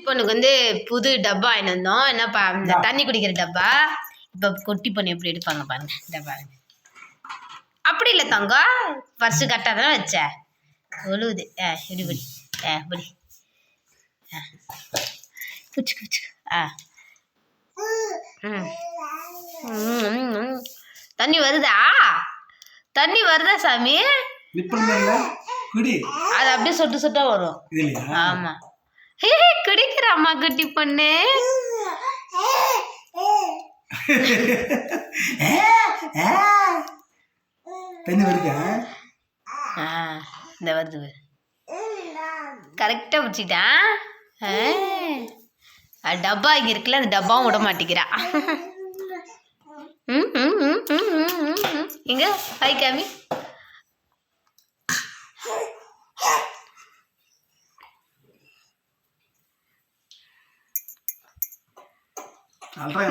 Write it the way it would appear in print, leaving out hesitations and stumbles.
பொண்ணுக்கு வந்து புது டப்பா வாங்கிட்டு வந்தோம். என்னப்பா இந்த தண்ணி குடிக்கிற டப்பா. இப்போ குட்டி பொண்ணு எப்படி எடுப்பாங்க பாருங்க. இந்த பாருங்க. அப்படி இல்லை தங்கம், ஃபர்ஸ்ட் கரெக்டாக தானே வச்ச ஒழுகுது. இப்படி இப்படி புச்சுக்கு புச்சுக்கு. தண்ணி வருதா? தண்ணி வருதா சாமி? அது அப்படியே சொட்டு சொட்டா வரும். ஆமா, குடிக்கிற அம்மா குட்டி பொண்ணு. தண்ணி வருதா? இந்த வருது. கரெக்டா பிடிச்சிட்டான். டப்பா இங்க இருக்குல்ல, அந்த டப்பாவும் விட மாட்டேங்கிறா. இங்க ஹாய் காமி. அல்றா